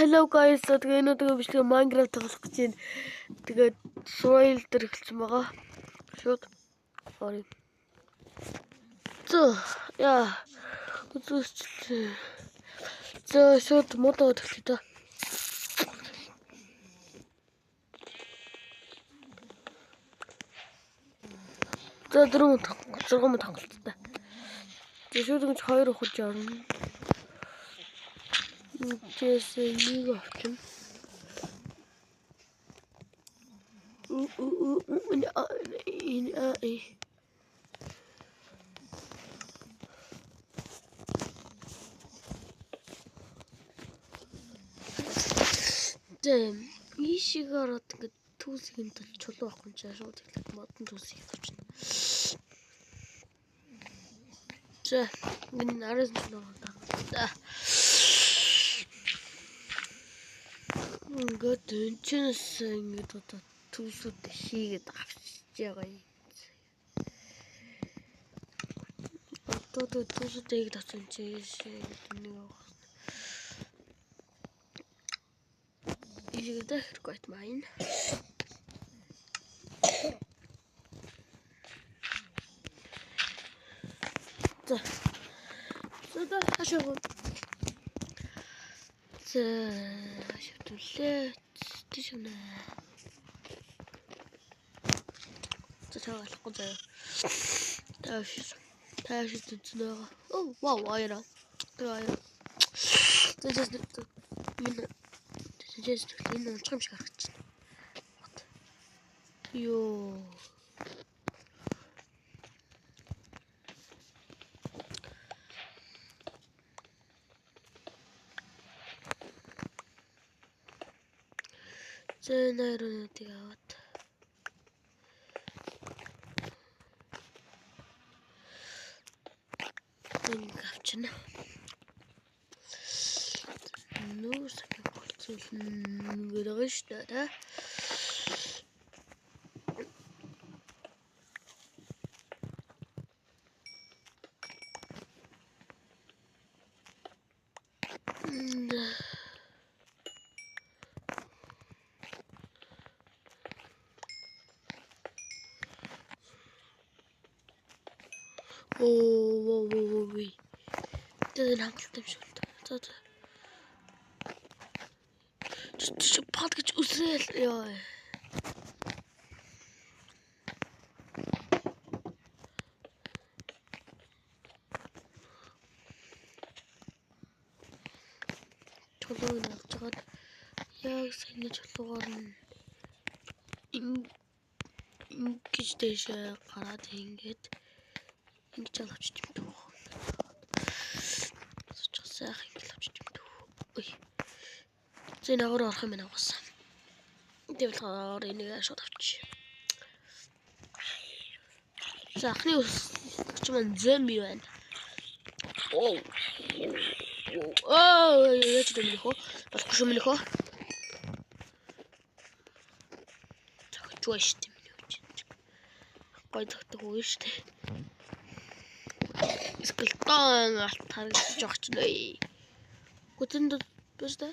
hello guys. Тэгээ өнөөдөр бичлэг Minecraft тоглох гэж байна. Тэгээд soil дээр эхэлсэн байгаа. Шууд. Sorry. Яа. Үзүүлчихлээ. Шууд модоо төглөө та. Дөрөв цогом тоглолттой. Шууд ингэж хоёр ухаж явна. Just нэг авчин. Ишигээр одоо түүсийг нь чулуу авах юм чаа шууд хэлээд модон түүсийг авчихна. Энэ нараас нь нуугаа. Ингээд энэчнээс ингээд одоо түүсүүд хийгээд авчиж байгаа юм. Одоо түүсүүд хийгээд авсан чи нэг авах. Ижилдээ хэрэггүй байт маань. За хашаа. Шатулээ тийшнэ. Цаагаалахгүй заяа. Тааш зүнөө. Оо вау айра. Тэгээ. Just энэ унцгам шиг харагдчихна. Йоо. Зэнэрэн тэгээд энэ гавчна. Нүүс гэрэж та. Oh. Doesn't have to touch it. Just package usel. Yeah. Чулуу нэг жагаад яг саний чулуугаар нь ингэж дэшээ гараад ингээд ингэж авчиж юм дөө. Сайхан ингэж авчиж юм дөө. Ой. Зэн агуур орох юм байна угаасаа. Тэгвэл хоор энийг шууд авчиж. За ахны ч мань зомби байна. Оо. Яаж дэмэх вэ? Болохгүй юм нөхөө. Чуушт юм юу. Гой тогтохгүй шүү дээ. Скелтон харагдаж байгаа ч нэ. Гүтэнд бэжтэй.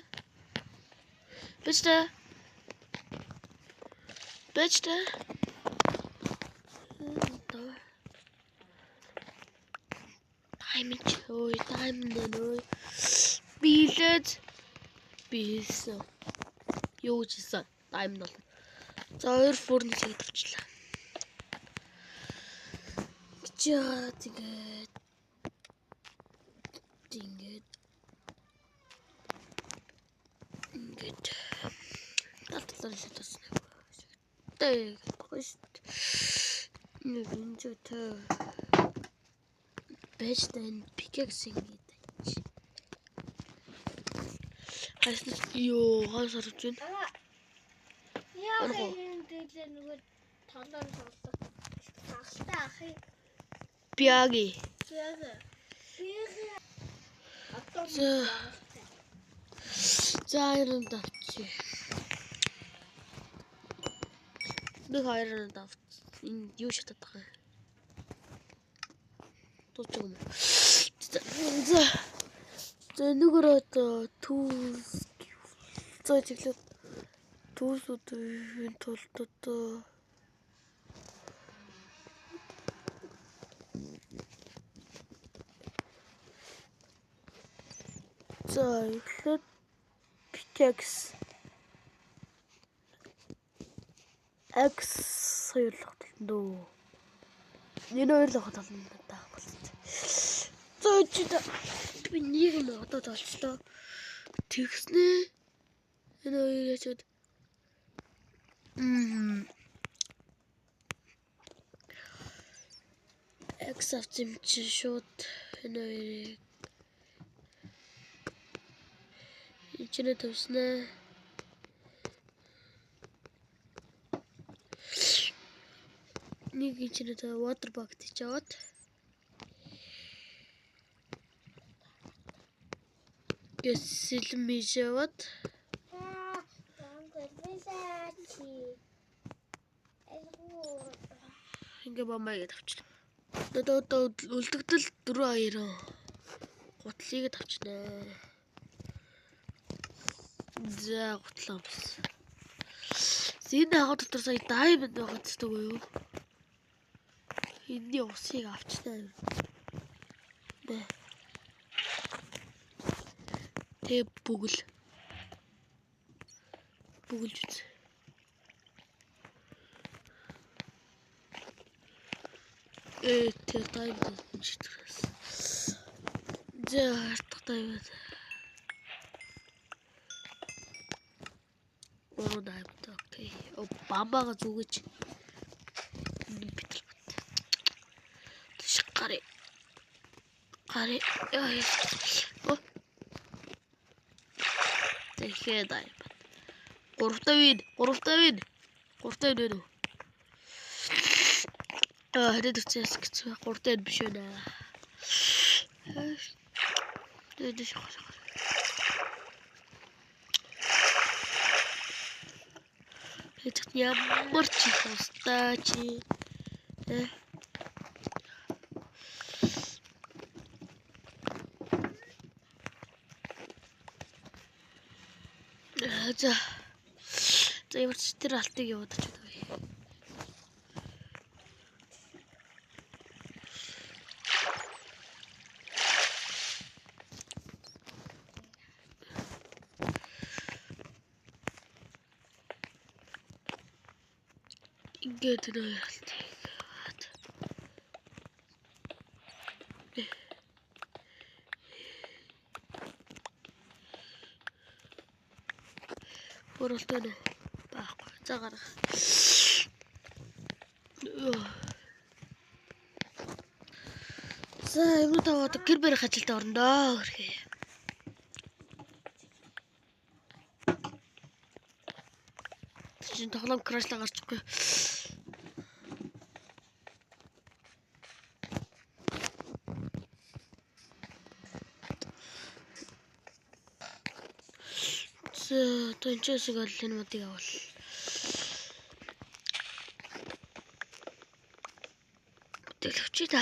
Diamond. Билет. Бийсэн. Юу чийсэн? Diamond бол. За хоёр фурнис хийгээд авчлаа. Чаа тэгээд ингээд татлаа шатсан. Тэг гост. Нэг инжотой. Бэжтэн пикэксинг гэдэг. Хайс ёо хасарч байна. Яа энэ дээр нөгөө толон тагтай ахыг Пяги. За айран давчи. Нэг айран давч. Энэ юу шатаад байгаа юм. Тууч юм. За нэгөрөө түүс За чиглэл түүсүүдийн тулд одоо за эхлээд pickaxe X соёлох талдөө. Энэ хоёр л хатал надаа болчихсон. За чи би нэг юм одоо толчлоо. Тэгснэ энэ хоёр ячаад X авчим чи шууд энэ хоёрыг ичнэ төвснэ. Нэг ичнэ тэ water bucket чаваад гэсэлми жаваад ингээ бамайг тавчлаа. Одоо үлдэгдэл 4-2 гутлыг тавчнаа. За гутлаа бас. Зин хаа дотор сая diamond байгаа гэдэг үү? Энэний усыг авчнаа. Бэ. Тэ бүгэлж үз. Тэ diamond читрээс. За diamond. Diamond окей. Бамбага зүгэж. Битэл бат. Гари. Яа. Тэгэхээр diamond. Гуравтай вин. Хэрэд үчээс гэж 3-тай биш вэ? Дэдэж хаа. Хэцэт ямар ч хостаа чи. За ямар ч тэр алтыг яваад ч байдаг. Ингээд нэр алтыг. Бүрэлдэхүүн байхгүй. За гарга. За юм таваад гэр барих ажилд орно доо. Чин тоглоом крашлаа гарчихгүй. Тончоосыг ол энэ модыг авал. Дэлгвчээ та.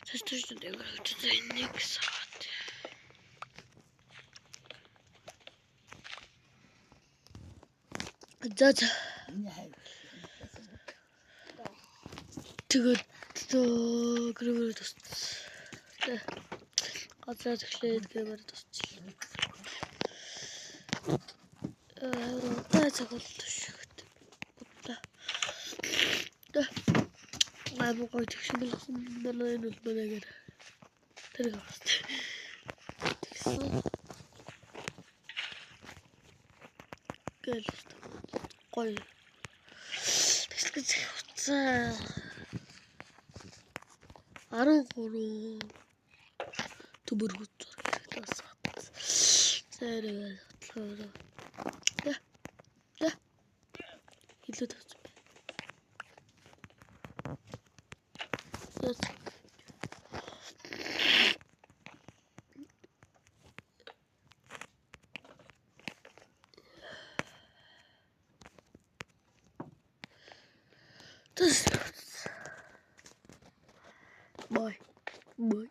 Тэстэж дэвгэж нэг саад. За. Тэгээд гэрээр тусцсан. Газар эхлээд гэрээр тусцсан. Цагаал төшөгт. Гой тэгшүүлсэн манай энэ үлбэгээр тэрэг авсан. Тэгсэн. Гэл гой. Тэгсгэж хуцаа. 13 төбөр хүч хэрэглээс. Зэрэг хотлоо. Илүү тавч. Bye. Bye.